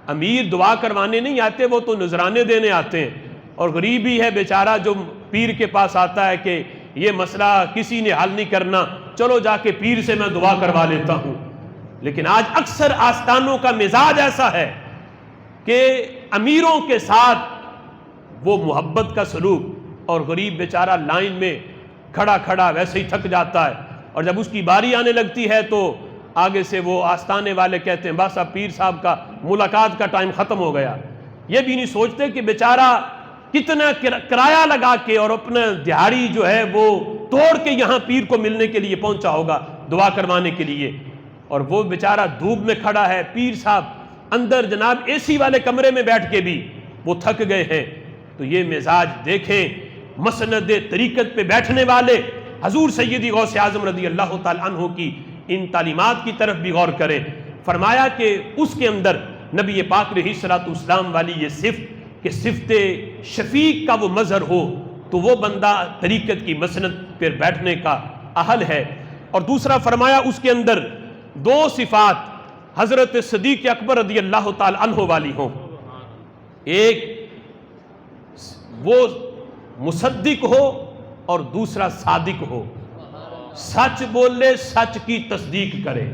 امیر دعا کروانے نہیں آتے، وہ تو نذرانے دینے آتے ہیں، اور غریب ہی ہے بیچارہ جو پیر کے پاس آتا ہے کہ یہ مسئلہ کسی نے حل نہیں کرنا، چلو جا کے پیر سے میں دعا کروا لیتا ہوں. لیکن آج اکثر آستانوں کا مزاج ایسا ہے کہ امیروں کے ساتھ وہ محبت کا سلوک، اور غریب بیچارہ لائن میں کھڑا ویسے ہی تھک جاتا ہے، اور جب اس کی باری آنے لگتی ہے تو آگے سے وہ آستانے والے کہتے ہیں بس اب پیر صاحب کا ملاقات کا ٹائم ختم ہو گیا. یہ بھی نہیں سوچتے کہ بیچارہ کتنا کرایہ لگا کے اور اپنا دیہاڑی جو ہے وہ توڑ کے یہاں پیر کو ملنے کے لیے پہنچا ہوگا دعا کروانے کے لیے، اور وہ بیچارہ دھوپ میں کھڑا ہے، پیر صاحب اندر جناب اے سی والے کمرے میں بیٹھ کے بھی وہ تھک گئے ہیں. تو یہ مزاج دیکھیں مسند طریقت پہ بیٹھنے والے حضور سیدی غوث اعظم رضی اللہ تعالی عنہ کی ان تعلیمات کی طرف بھی غور کریں. فرمایا کہ اس کے اندر نبی پاک علیہ الصلوۃ والسلام والی یہ صفت کہ صفت شفیق کا وہ مظہر ہو تو وہ بندہ طریقت کی مسند پر بیٹھنے کا اہل ہے. اور دوسرا فرمایا اس کے اندر دو صفات حضرت صدیق اکبر رضی اللہ تعالی عنہ والی ہوں. ایک وہ مصدق ہو اور دوسرا صادق ہو، سچ بولے سچ کی تصدیق کرے.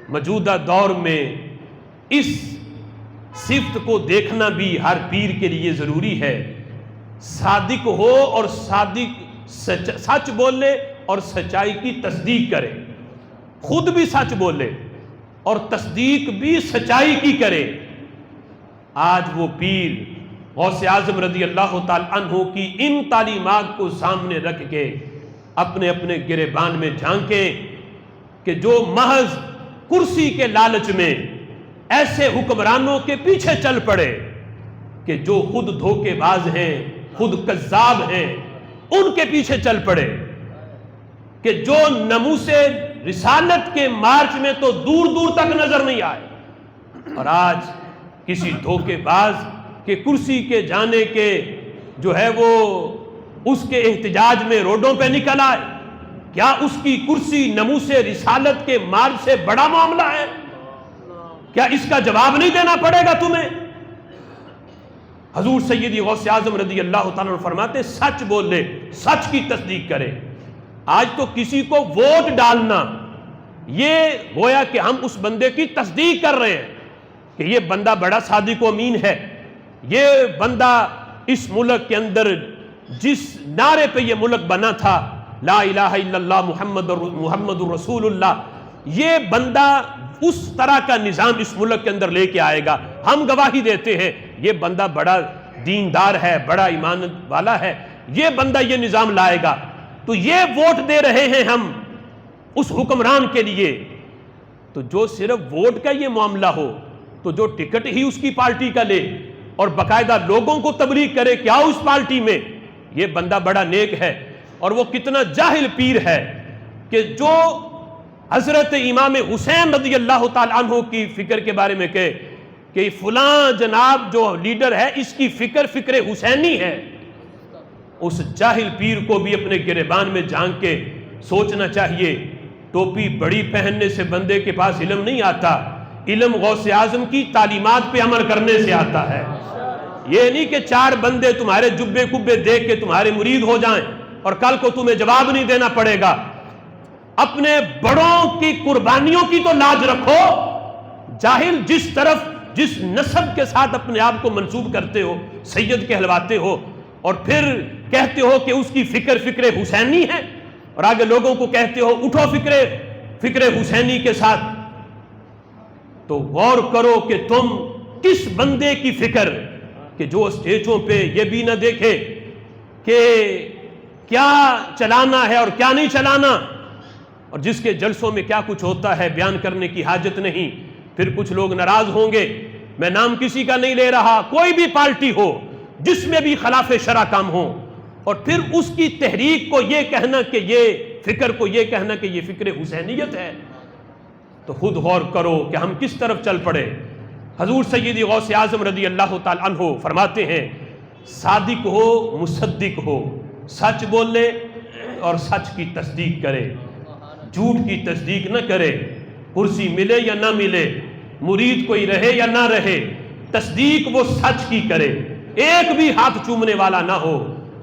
موجودہ دور میں اس صفت کو دیکھنا بھی ہر پیر کے لیے ضروری ہے. صادق ہو اور سچ بولے اور سچائی کی تصدیق کرے، خود بھی سچ بولے اور تصدیق بھی سچائی کی کرے. آج وہ پیر غوث اعظم رضی اللہ تعالی عنہ کی ان تعلیمات کو سامنے رکھ کے اپنے اپنے گریبان میں جھانکیں کہ جو محض کرسی کے لالچ میں ایسے حکمرانوں کے پیچھے چل پڑے کہ جو خود دھوکے باز ہیں، خود کذاب ہیں، ان کے پیچھے چل پڑے، کہ جو ناموس رسالت کے مارچ میں تو دور دور تک نظر نہیں آئے، اور آج کسی دھوکے باز کہ کرسی کے جانے کے جو ہے وہ اس کے احتجاج میں روڈوں پہ نکل آئے. کیا اس کی کرسی ناموس رسالت کے مارچ سے بڑا معاملہ ہے؟ کیا اس کا جواب نہیں دینا پڑے گا تمہیں؟ حضور سیدی غوث اعظم رضی اللہ تعالیٰ عنہ فرماتے سچ بولے سچ کی تصدیق کرے. آج تو کسی کو ووٹ ڈالنا یہ گویا کہ ہم اس بندے کی تصدیق کر رہے ہیں کہ یہ بندہ بڑا صادق و امین ہے، یہ بندہ اس ملک کے اندر جس نعرے پہ یہ ملک بنا تھا لا الہ الا اللہ محمد رسول اللہ، یہ بندہ اس طرح کا نظام اس ملک کے اندر لے کے آئے گا. ہم گواہی دیتے ہیں یہ بندہ بڑا دیندار ہے، بڑا ایمانت والا ہے، یہ بندہ یہ نظام لائے گا. تو یہ ووٹ دے رہے ہیں ہم اس حکمران کے لیے تو جو صرف ووٹ کا یہ معاملہ ہو تو جو ٹکٹ ہی اس کی پارٹی کا لے اور باقاعدہ لوگوں کو تبلیغ کرے کہ آؤ اس پارٹی میں، یہ بندہ بڑا نیک ہے۔ اور وہ کتنا جاہل پیر ہے کہ جو حضرت امام حسین رضی اللہ تعالیٰ عنہ کی فکر کے بارے میں کہے کہ فلاں جناب جو لیڈر ہے اس کی فکر حسینی ہے، اس جاہل پیر کو بھی اپنے گریبان میں جھانک کے سوچنا چاہیے۔ ٹوپی بڑی پہننے سے بندے کے پاس علم نہیں آتا، علم غوث اعظم کی تعلیمات پہ عمل کرنے سے آتا ہے۔ یہ نہیں کہ چار بندے تمہارے جبے کبے دیکھ کے تمہارے مرید ہو جائیں اور کل کو تمہیں جواب نہیں دینا پڑے گا۔ اپنے بڑوں کی قربانیوں کی تو لاج رکھو۔ جاہل جس نسب کے ساتھ اپنے آپ کو منسوب کرتے ہو، سید کہلواتے ہو، اور پھر کہتے ہو کہ اس کی فکر حسینی ہے، اور آگے لوگوں کو کہتے ہو اٹھو فکر حسینی کے ساتھ، تو غور کرو کہ تم کس بندے کی فکر، کہ جو اسٹیجوں پہ یہ بھی نہ دیکھے کہ کیا چلانا ہے اور کیا نہیں چلانا، اور جس کے جلسوں میں کیا کچھ ہوتا ہے بیان کرنے کی حاجت نہیں۔ پھر کچھ لوگ ناراض ہوں گے، میں نام کسی کا نہیں لے رہا، کوئی بھی پارٹی ہو جس میں بھی خلاف شرع کام ہو، اور پھر اس کی تحریک کو یہ کہنا کہ یہ فکر حسینیت ہے، تو خود غور کرو کہ ہم کس طرف چل پڑے۔ حضور سیدی غوث اعظم رضی اللہ تعالیٰ عنہ فرماتے ہیں صادق ہو مصدق ہو، سچ بولے اور سچ کی تصدیق کرے، جھوٹ کی تصدیق نہ کرے، کرسی ملے یا نہ ملے، مرید کوئی رہے یا نہ رہے، تصدیق وہ سچ کی کرے، ایک بھی ہاتھ چومنے والا نہ ہو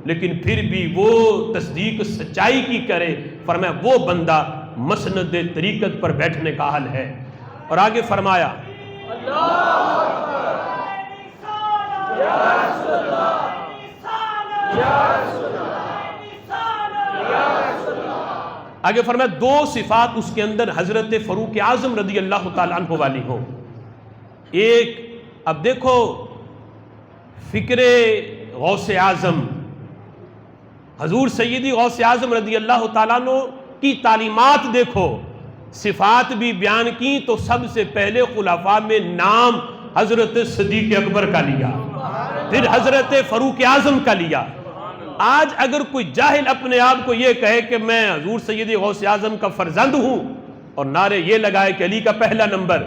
لیکن پھر بھی وہ تصدیق سچائی کی کرے۔ فرمایا وہ بندہ مسند طریقت پر بیٹھنے کا حل ہے۔ اور آگے فرمایا دو صفات اس کے اندر حضرت فاروق اعظم رضی اللہ تعالیٰ عنہ والی ہوں۔ ایک، اب دیکھو فکر غوث اعظم، حضور سیدی غوث اعظم رضی اللہ تعالیٰ عنہ کی تعلیمات دیکھو، صفات بھی بیان کی تو سب سے پہلے خلفاء میں نام حضرت صدیق اکبر کا لیا، پھر حضرت فاروق اعظم کا لیا۔ آج اگر کوئی جاہل اپنے آپ کو یہ کہے کہ میں حضور سیدی غوث اعظم کا فرزند ہوں، اور نعرے یہ لگائے کہ علی کا پہلا نمبر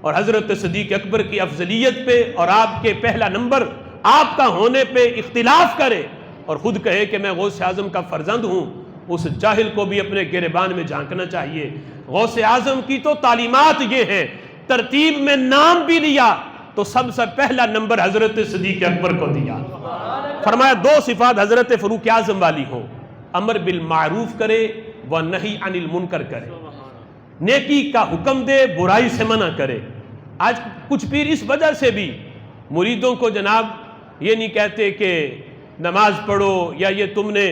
اور حضرت صدیق اکبر کی افضلیت پہ اور آپ کے پہلا نمبر آپ کا ہونے پہ اختلاف کرے، اور خود کہے کہ میں غوث اعظم کا فرزند ہوں، اس جاہل کو بھی اپنے گریبان میں جھانکنا چاہیے۔ غوث اعظم کی تو تعلیمات یہ ہیں، ترتیب میں نام بھی لیا تو سب سے پہلا نمبر حضرت صدیق اکبر کو دیا۔ فرمایا دو صفات حضرت فاروق اعظم والی ہوں، امر بالمعروف کرے و نہی عن المنکر کرے، نیکی کا حکم دے برائی سے منع کرے۔ آج کچھ پیر اس وجہ سے بھی مریدوں کو جناب یہ نہیں کہتے کہ نماز پڑھو، یا یہ تم نے،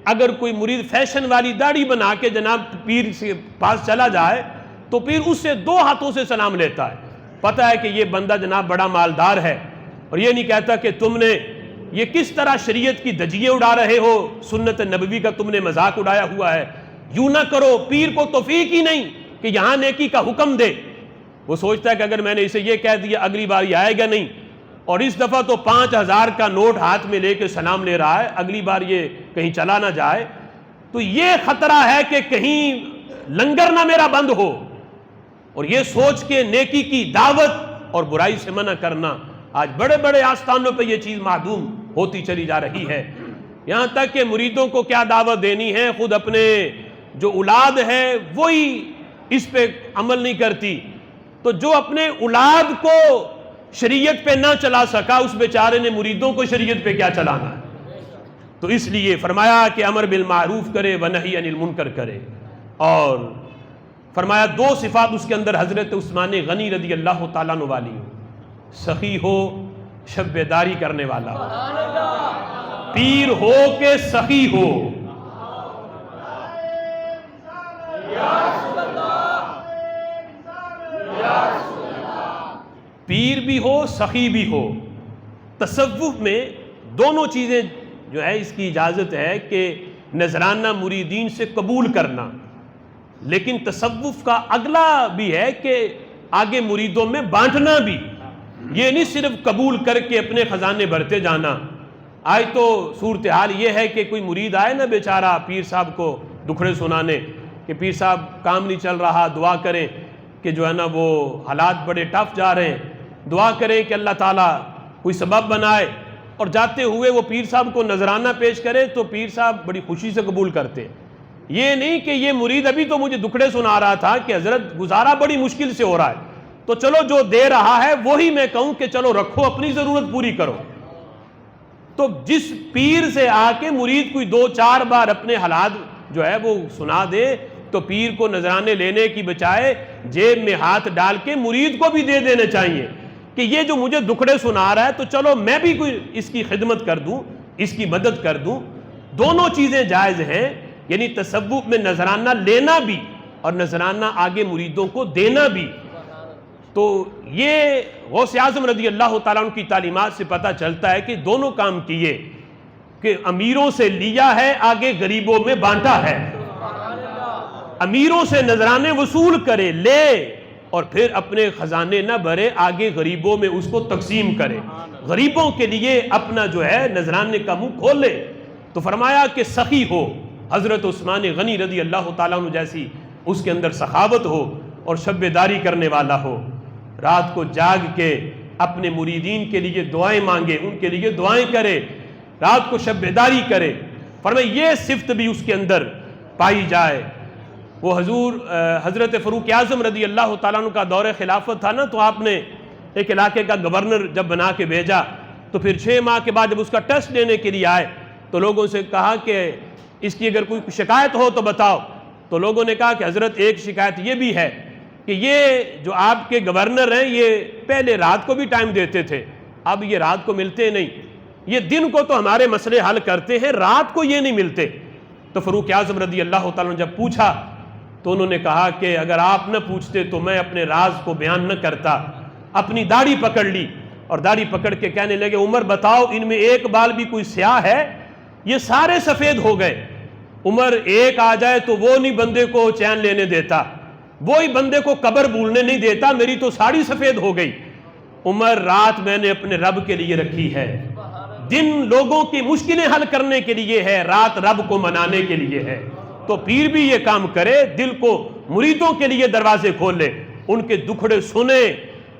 اگر کوئی مرید فیشن والی داڑھی بنا کے جناب پیر کے پاس چلا جائے تو پیر اس سے دو ہاتھوں سے سلام لیتا ہے، پتہ ہے کہ یہ بندہ جناب بڑا مالدار ہے، اور یہ نہیں کہتا کہ تم نے یہ کس طرح شریعت کی دھجیے اڑا رہے ہو، سنت نبوی کا تم نے مذاق اڑایا ہوا ہے، یوں نہ کرو۔ پیر کو توفیق ہی نہیں کہ یہاں نیکی کا حکم دے، وہ سوچتا ہے کہ اگر میں نے اسے یہ کہہ دیا اگلی بار یہ آئے گا نہیں، اور اس دفعہ تو 5000 کا نوٹ ہاتھ میں لے کے سلام لے رہا ہے، اگلی بار یہ کہیں چلا نہ جائے، تو یہ خطرہ ہے کہ کہیں لنگر نہ میرا بند ہو۔ اور یہ سوچ کے نیکی کی دعوت اور برائی سے منع کرنا، آج بڑے بڑے آستانوں پہ یہ چیز معدوم ہوتی چلی جا رہی ہے۔ یہاں تک کہ مریدوں کو کیا دعوت دینی ہے، خود اپنے جو اولاد ہے وہی اس پہ عمل نہیں کرتی، تو جو اپنے اولاد کو شریعت پہ نہ چلا سکا اس بیچارے نے مریدوں کو شریعت پہ کیا چلانا ہے۔ تو اس لیے فرمایا کہ امر بالمعروف کرے و نہی عن المنکر کرے، اور فرمایا دو صفات اس کے اندر حضرت عثمان غنی رضی اللہ تعالیٰ عنہ والی ہو، سخی ہو، شب بیداری کرنے والا ہو، پیر ہو کہ سخی ہو، پیر بھی ہو سخی بھی ہو۔ تصوف میں دونوں چیزیں جو ہے اس کی اجازت ہے کہ نذرانہ مریدین سے قبول کرنا، لیکن تصوف کا اگلا بھی ہے کہ آگے مریدوں میں بانٹنا بھی، یہ نہیں صرف قبول کر کے اپنے خزانے بھرتے جانا۔ آج تو صورتحال یہ ہے کہ کوئی مرید آئے نا بیچارہ پیر صاحب کو دکھڑے سنانے کہ پیر صاحب کام نہیں چل رہا، دعا کریں کہ جو ہے نا وہ حالات بڑے ٹف جا رہے ہیں، دعا کریں کہ اللہ تعالیٰ کوئی سبب بنائے، اور جاتے ہوئے وہ پیر صاحب کو نذرانہ پیش کرے تو پیر صاحب بڑی خوشی سے قبول کرتے ہیں۔ یہ نہیں کہ یہ مرید ابھی تو مجھے دکھڑے سنا رہا تھا کہ حضرت گزارا بڑی مشکل سے ہو رہا ہے، تو چلو جو دے رہا ہے وہی میں کہوں کہ چلو رکھو، اپنی ضرورت پوری کرو۔ تو جس پیر سے آ کے مرید کوئی 2-4 بار اپنے حالات جو ہے وہ سنا دے تو پیر کو نذرانے لینے کی بجائے جیب میں ہاتھ ڈال کے مرید کو بھی دے دینے چاہیے کہ یہ جو مجھے دکھڑے سنا رہا ہے تو چلو میں بھی کوئی اس کی خدمت کر دوں، اس کی مدد کر دوں۔ دونوں چیزیں جائز ہیں، یعنی تصوف میں نذرانہ لینا بھی اور نذرانہ آگے مریدوں کو دینا بھی۔ تو یہ غوث اعظم رضی اللہ تعالیٰ عنہ کی تعلیمات سے پتہ چلتا ہے کہ دونوں کام کیے، کہ امیروں سے لیا ہے، آگے غریبوں میں بانٹا ہے۔ امیروں سے نذرانے وصول کرے، لے، اور پھر اپنے خزانے نہ بھرے، آگے غریبوں میں اس کو تقسیم کرے، غریبوں کے لیے اپنا جو ہے نذرانے کا منہ کھولے۔ تو فرمایا کہ سخی ہو، حضرت عثمان غنی رضی اللہ تعالیٰ عنہ جیسی اس کے اندر سخاوت ہو، اور شب داری کرنے والا ہو، رات کو جاگ کے اپنے مریدین کے لیے دعائیں مانگے، ان کے لیے دعائیں کرے، رات کو شب داری کرے۔ فرمایا یہ صفت بھی اس کے اندر پائی جائے۔ وہ حضرت فاروق اعظم رضی اللہ تعالیٰ عنہ کا دور خلافت تھا نا، تو آپ نے ایک علاقے کا گورنر جب بنا کے بھیجا تو پھر 6 ماہ کے بعد جب اس کا ٹیسٹ لینے کے لیے آئے تو لوگوں سے کہا کہ اس کی اگر کوئی شکایت ہو تو بتاؤ۔ تو لوگوں نے کہا کہ حضرت ایک شکایت یہ بھی ہے کہ یہ جو آپ کے گورنر ہیں یہ پہلے رات کو بھی ٹائم دیتے تھے، اب یہ رات کو ملتے نہیں، یہ دن کو تو ہمارے مسئلے حل کرتے ہیں، رات کو یہ نہیں ملتے۔ تو فاروق اعظم رضی اللہ تعالیٰ نے جب پوچھا تو انہوں نے کہا کہ اگر آپ نہ پوچھتے تو میں اپنے راز کو بیان نہ کرتا۔ اپنی داڑھی پکڑ لی اور داڑھی پکڑ کے کہنے لگے عمر بتاؤ ان میں ایک بال بھی کوئی سیاہ ہے؟ یہ سارے سفید ہو گئے۔ عمر ایک آ جائے تو وہ نہیں بندے کو چین لینے دیتا، وہی بندے کو قبر بھولنے نہیں دیتا، میری تو ساڑی سفید ہو گئی۔ عمر رات میں نے اپنے رب کے لیے رکھی ہے، دن لوگوں کی مشکلیں حل کرنے کے لیے ہے، رات رب کو منانے کے لیے ہے۔ تو پیر بھی یہ کام کرے، دل کو مریدوں کے لیے دروازے کھولے، ان کے دکھڑے سنے،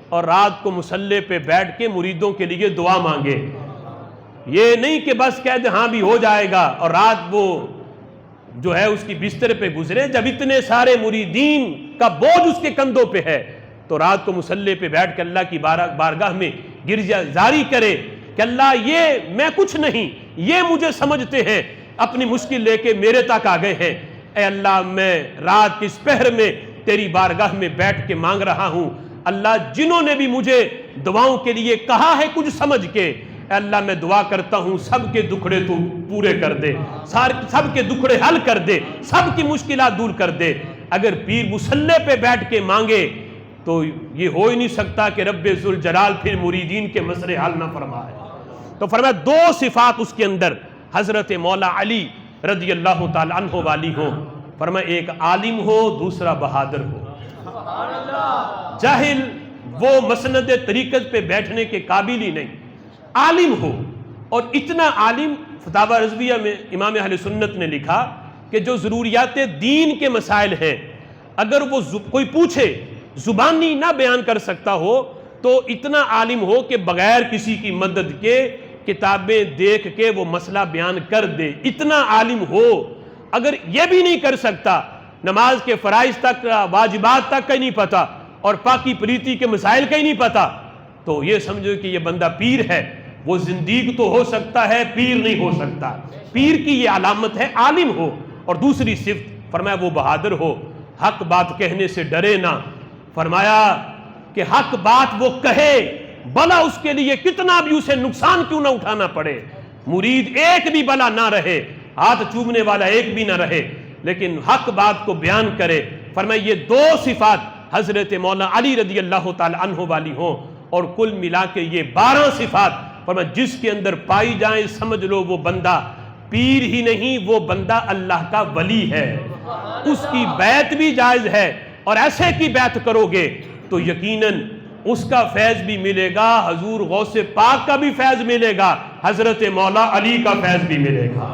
اور رات کو مصلی پہ بیٹھ کے مریدوں کے لیے دعا مانگے۔ یہ نہیں کہ بس کہہ دے ہاں بھی ہو جائے گا اور رات وہ جو ہے اس کی بستر پہ گزرے۔ جب اتنے سارے مریدین کا بوجھ اس کے کندھوں پہ ہے تو رات کو مصلی پہ بیٹھ کے اللہ کی بارگاہ میں گرجا زاری کرے کہ اللہ یہ میں کچھ نہیں، یہ مجھے سمجھتے ہیں، اپنی مشکل لے کے میرے تک آ گئے ہیں، اے اللہ میں رات کی اس پہر میں تیری بارگاہ میں بیٹھ کے مانگ رہا ہوں۔ اللہ جنہوں نے بھی مجھے دعاؤں کے لیے کہا ہے کچھ سمجھ کے، اے اللہ میں دعا کرتا ہوں سب کے دکھڑے تو پورے کر دے، سب کے دکھڑے حل کر دے، سب کی مشکلات دور کر دے۔ اگر پیر مصلی پہ بیٹھ کے مانگے تو یہ ہو ہی نہیں سکتا کہ رب ذوالجلال پھر مریدین کے مسئلے حل نہ فرمائے۔ تو فرمایا 2 صفات اس کے اندر حضرت مولا علی رضی اللہ تعالی عنہ والی ہو۔ فرمایا ایک عالم ہو، دوسرا بہادر ہو۔ جاہل وہ مسند طریقت پہ بیٹھنے کے قابل ہی نہیں، عالم ہو، اور اتنا عالم فتاوی رضویہ میں امام اہل سنت نے لکھا کہ جو ضروریات دین کے مسائل ہیں اگر وہ کوئی پوچھے زبانی نہ بیان کر سکتا ہو تو اتنا عالم ہو کہ بغیر کسی کی مدد کے کتابیں دیکھ کے وہ مسئلہ بیان کر دے، اتنا عالم ہو۔ اگر یہ بھی نہیں کر سکتا، نماز کے فرائض تک، واجبات تک کا ہی نہیں پتا اور پاکی پلیتی کے مسائل کا ہی نہیں پتا، تو یہ سمجھو کہ یہ بندہ پیر ہے۔ وہ زندیق تو ہو سکتا ہے، پیر نہیں ہو سکتا۔ پیر کی یہ علامت ہے عالم ہو، اور دوسری صفت فرمایا وہ بہادر ہو، حق بات کہنے سے ڈرے نہ۔ فرمایا کہ حق بات وہ کہے بلا اس کے لیے کتنا بھی اسے نقصان کیوں نہ اٹھانا پڑے، مرید ایک بھی بلا نہ رہے، ہاتھ چومنے والا ایک بھی نہ رہے، لیکن حق بات کو بیان کرے۔ فرمایا یہ 2 صفات حضرت مولا علی رضی اللہ تعالی عنہ والی ہوں، اور کل ملا کے یہ 12 صفات فرمایا جس کے اندر پائی جائیں سمجھ لو وہ بندہ پیر ہی نہیں، وہ بندہ اللہ کا ولی ہے۔ اس کی بیعت بھی جائز ہے، اور ایسے کی بیعت کرو گے تو یقیناً اس کا فیض بھی ملے گا، حضور غوث پاک کا بھی فیض ملے گا، حضرت مولا علی کا فیض بھی ملے گا۔